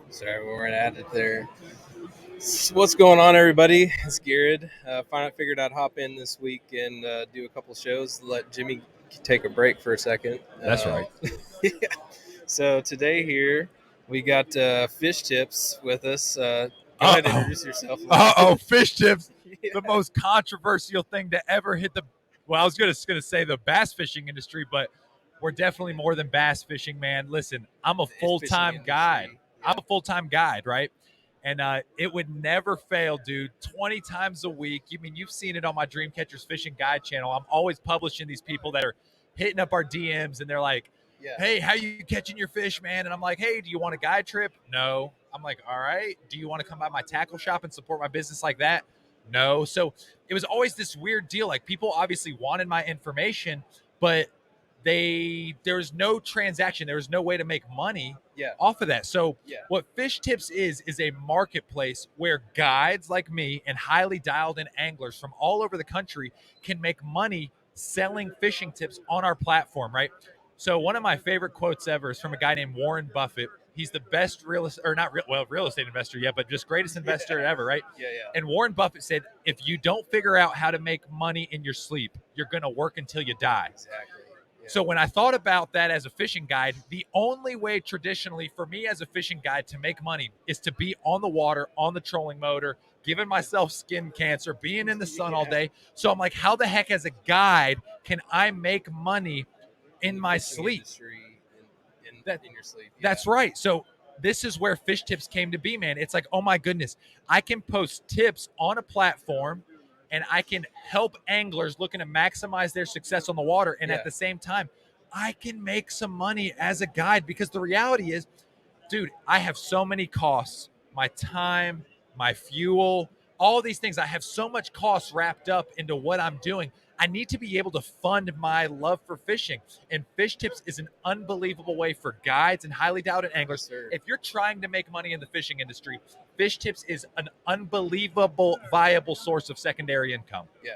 Sorry, we're at it there. What's going on, everybody? It's Garrett. Finally figured I'd hop in this week and do a couple shows. Let Jimmy take a break for a second. That's right. Yeah. So today here we got Fish Tips with us. Go ahead and introduce yourself. Fish tips, Yeah. the most controversial thing to ever hit the. Well, I was going to say the bass fishing industry, but we're definitely more than bass fishing, man. Listen, I'm a full time industry. guide. Yeah. I'm a full time guide, right? And it would never fail, dude. 20 times a week. You've seen it on my Dream Catchers Fishing Guide channel. I'm always publishing these people that are hitting up our DMs, and they're like, Yeah. "Hey, how you catching your fish, man?" And I'm like, "Hey, do you want a guide trip?" No. I'm like, "All right. Do you want to come by my tackle shop and support my business like that?" No. So it was always this weird deal. Like, people obviously wanted my information, but there was no transaction. There was no way to make money Yeah. off of that. So Yeah. what Fish Tips is a marketplace where guides like me and highly dialed in anglers from all over the country can make money selling fishing tips on our platform, right? So one of my favorite quotes ever is from a guy named Warren Buffett. He's the best real estate investor yet, but just greatest investor ever, right? Yeah. And Warren Buffett said, if you don't figure out how to make money in your sleep, you're going to work until you die. Exactly. Yeah. So when I thought about that as a fishing guide, the only way traditionally for me as a fishing guide to make money is to be on the water, on the trolling motor, giving myself skin cancer, being in the sun all day. So I'm like, how the heck as a guide can I make money in my sleep? In your sleep. Yeah. That's right. So this is where Fish Tips came to be, man. It's like, oh my goodness, I can post tips on a platform and I can help anglers looking to maximize their success on the water. And Yeah. at the same time, I can make some money as a guide, because the reality is, dude, I have so many costs, my time, my fuel, all these things. I have so much costs wrapped up into what I'm doing. I need to be able to fund my love for fishing. And Fish Tips is an unbelievable way for guides and highly doubted anglers. Sure. If you're trying to make money in the fishing industry, Fish Tips is an unbelievable, viable source of secondary income. Yeah.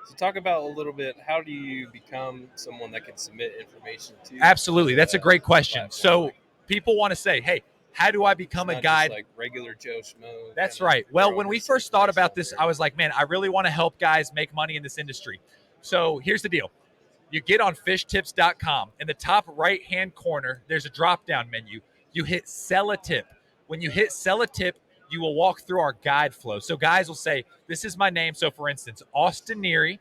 So talk about a little bit, how do you become someone that can submit information to? Absolutely. That's a great question. platform? So people want to say, hey, how do I become It's a not guide? just like regular Joe Schmo. That's kinda right. Well, throw when we some first thought about information this, out I there. was like, man, I really want to help guys make money in this industry. So here's the deal. You get on fishtips.com. In the top right-hand corner, there's a drop-down menu. You hit sell a tip. When you hit sell a tip, you will walk through our guide flow. So guys will say, this is my name. So for instance, Austin Neary,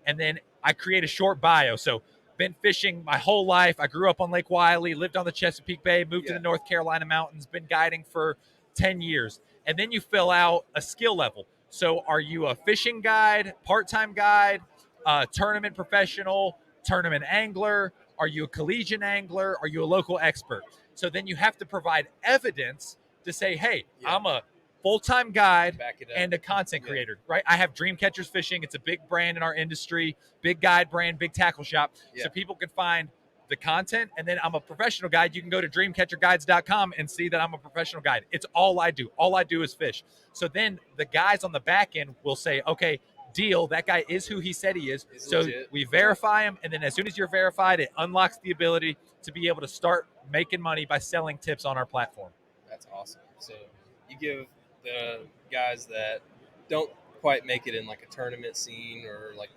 and then I create a short bio. So been fishing my whole life. I grew up on Lake Wylie, lived on the Chesapeake Bay, moved to the North Carolina mountains, been guiding for 10 years. And then you fill out a skill level. So are you a fishing guide, part-time guide, tournament professional, tournament angler? Are you a collegiate angler? Are you a local expert? So then you have to provide evidence to say, hey, I'm a full-time guide and a content creator, right? I have Dream Catchers Fishing. It's a big brand in our industry, big guide brand, big tackle shop. So people can find the content, and then I'm a professional guide. You can go to dreamcatcherguides.com and see that I'm a professional guide. It's all I do. All I do is fish. So then the guys on the back end will say, okay, deal, that guy is who he said he is. So legit. we verify him, and then as soon as you're verified, it unlocks the ability to be able to start making money by selling tips on our platform. That's awesome. So you give the guys that don't quite make it in like a tournament scene, or like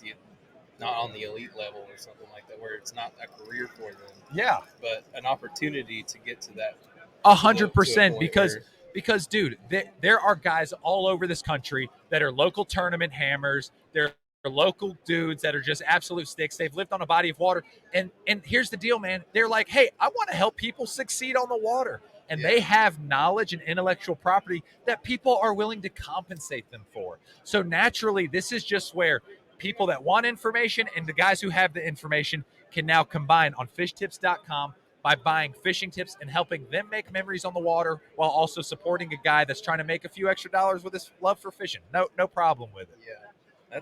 not on the elite level or something like that, where it's not a career for them. Yeah, but an opportunity to get to that. 100%, because dude, there are guys all over this country that are local tournament hammers. They're local dudes that are just absolute sticks. They've lived on a body of water, and here's the deal, man. They're like, hey, I want to help people succeed on the water, and they have knowledge and intellectual property that people are willing to compensate them for. So naturally, this is just where people that want information and the guys who have the information can now combine on fishtips.com by buying fishing tips and helping them make memories on the water, while also supporting a guy that's trying to make a few extra dollars with his love for fishing. No problem with it. Yeah,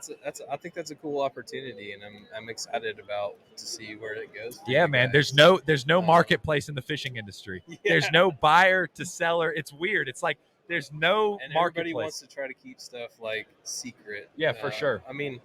I think that's a cool opportunity, and I'm excited about to see where it goes. Yeah, man. There's no marketplace in the fishing industry. Yeah. There's no buyer to seller. It's weird. It's like there's no and marketplace. Everybody wants to try to keep stuff like secret. Yeah, for sure. I mean,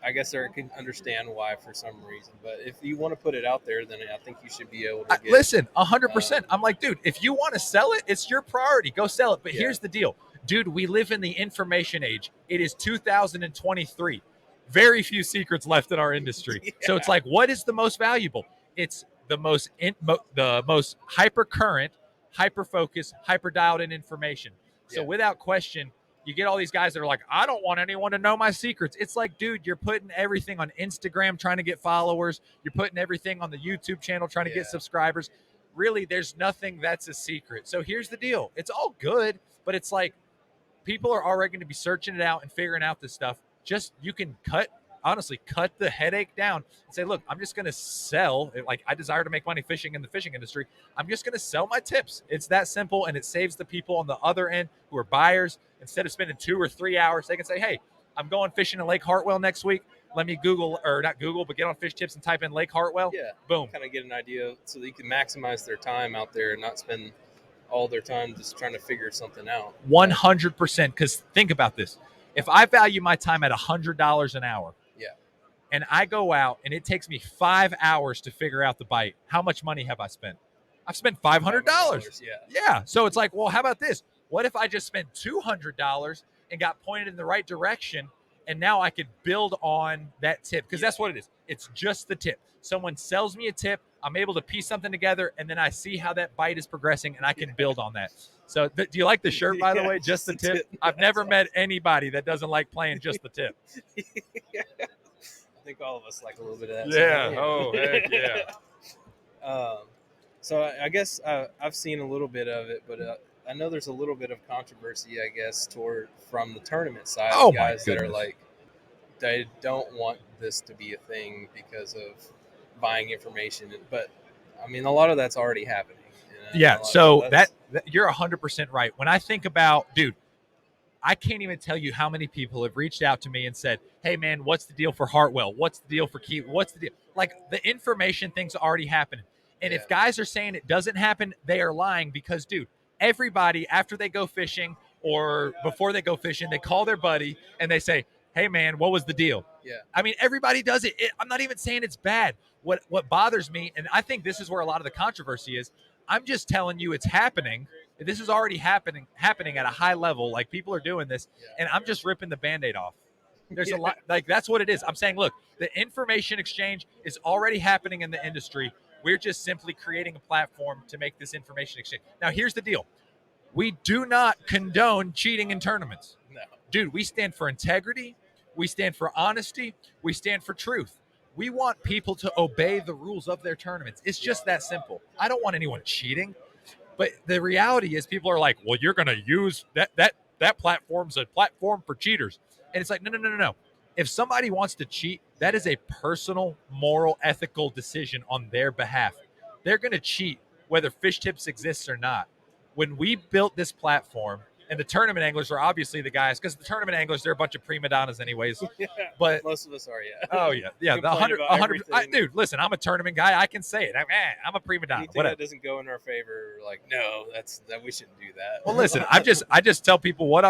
I guess I can understand why for some reason. But if you want to put it out there, then I think you should be able to get. Listen, 100%. I'm like, dude, if you want to sell it, it's your priority. Go sell it. But here's the deal, dude. We live in the information age. It is 2023. Very few secrets left in our industry. So it's like, what is the most valuable? It's the most hyper current, hyper focused, hyper dialed in information. So without question, you get all these guys that are like, I don't want anyone to know my secrets. It's like, dude, you're putting everything on Instagram trying to get followers. You're putting everything on the YouTube channel trying to get subscribers. Really, there's nothing that's a secret. So here's the deal. It's all good, but it's like people are already going to be searching it out and figuring out this stuff. Just you can cut the headache down and say, look, I'm just going to sell. Like, I desire to make money fishing in the fishing industry. I'm just going to sell my tips. It's that simple, and it saves the people on the other end who are buyers. Instead of spending 2 or 3 hours, they can say, hey, I'm going fishing in Lake Hartwell next week. Let me Google, or not Google, but get on Fish Tips and type in Lake Hartwell. Yeah. Boom. Kind of get an idea so that you can maximize their time out there and not spend all their time just trying to figure something out. 100%. Because think about this. If I value my time at $100 an hour, and I go out and it takes me 5 hours to figure out the bite, how much money have I spent? I've spent $500. Yeah. So it's like, well, how about this? What if I just spent $200 and got pointed in the right direction, and now I could build on that tip? Because that's what it is. It's just the tip. Someone sells me a tip, I'm able to piece something together, and then I see how that bite is progressing, and I can build on that. So do you like the shirt, by the way? Just the tip? I've never met anybody that doesn't like playing just the tip. I think all of us like a little bit of that. Yeah. Oh, heck yeah. So I guess I've seen a little bit of it, but I know there's a little bit of controversy, I guess, from the tournament side. Oh, guys that are like, they don't want this to be a thing because of buying information. But I mean, a lot of that's already happening. Yeah. So that you're 100% right. When I think about, dude, I can't even tell you how many people have reached out to me and said, hey, man, what's the deal for Hartwell? What's the deal for Key? What's the deal? Like, the information thing's already happening. And if guys are saying it doesn't happen, they are lying because, dude, everybody, after they go fishing or before they go fishing, they call their buddy and they say, hey, man, what was the deal? Yeah. I mean, everybody does it. I'm not even saying it's bad. What bothers me, and I think this is where a lot of the controversy is, I'm just telling you it's happening. This is already happening at a high level. Like, people are doing this, and I'm just ripping the Band-Aid off. There's a lot, like, that's what it is. I'm saying, look, the information exchange is already happening in the industry. We're just simply creating a platform to make this information exchange. Now, here's the deal. We do not condone cheating in tournaments. No. Dude, we stand for integrity. We stand for honesty. We stand for truth. We want people to obey the rules of their tournaments. It's just that simple. I don't want anyone cheating. But the reality is, people are like, well, you're going to use that platform's a platform for cheaters. And it's like, no. If somebody wants to cheat, that is a personal, moral, ethical decision on their behalf. They're going to cheat whether Fish Tips exists or not. When we built this platform, and the tournament anglers are obviously the guys, because the tournament anglers, they're a bunch of prima donnas anyways. But most of us are, Oh, yeah. Yeah, the 100. Dude, listen, I'm a tournament guy. I can say it. I'm a prima donna. Anything that doesn't go in our favor, like, no, that we shouldn't do that. Well, listen, I just tell people what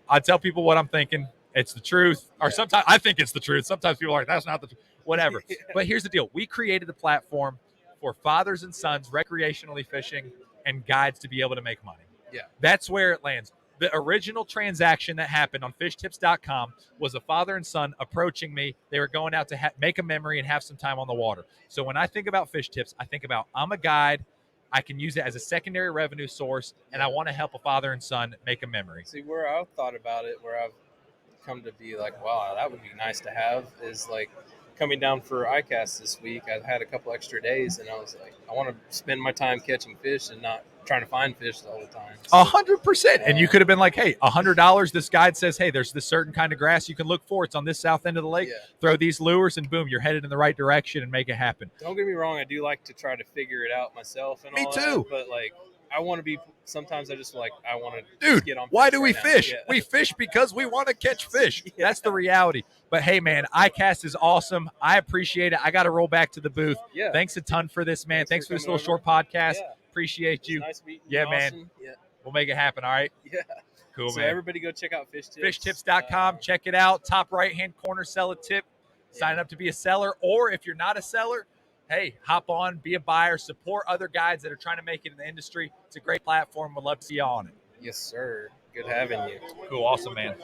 I tell people what I'm thinking. It's the truth. Or sometimes I think it's the truth. Sometimes people are like, that's not the truth. Whatever. But here's the deal. We created the platform for fathers and sons recreationally fishing and guides to be able to make money. Yeah. That's where it lands. The original transaction that happened on fishtips.com was a father and son approaching me. They were going out to make a memory and have some time on the water. So when I think about Fish Tips, I think about, I'm a guide. I can use it as a secondary revenue source, and I want to help a father and son make a memory. See, where I've thought about it, where I've come to be like, wow, that would be nice to have, is like coming down for ICast this week. I've had a couple extra days, and I was like, I want to spend my time catching fish and not trying to find fish all the time. 100%. And you could have been like, hey, $100. This guide says, hey, there's this certain kind of grass you can look for. It's on this south end of the lake. Yeah. Throw these lures, and boom, you're headed in the right direction and make it happen. Don't get me wrong. I do like to try to figure it out myself and Me all too. that, but like, I want to be, sometimes I just like, I want to Dude, get on fish. why do we right fish? Yeah. We fish because we want to catch fish. That's the reality. But hey, man, ICast is awesome. I appreciate it. I got to roll back to the booth. Yeah. Thanks a ton for this, man. Thanks for this little over. short podcast. Yeah. Appreciate you. Nice meeting Yeah, you, man. Austin. Yeah. We'll make it happen, all right? Yeah. Cool, So man. everybody go check out Fish Tips. Fishtips.com. Check it out. Top right-hand corner, sell a tip. signing up to be a seller. Or if you're not a seller, hey, hop on, be a buyer, support other guys that are trying to make it in the industry. It's a great platform. We'd love to see you on it. Yes, sir. Good having you. Cool. Awesome, man.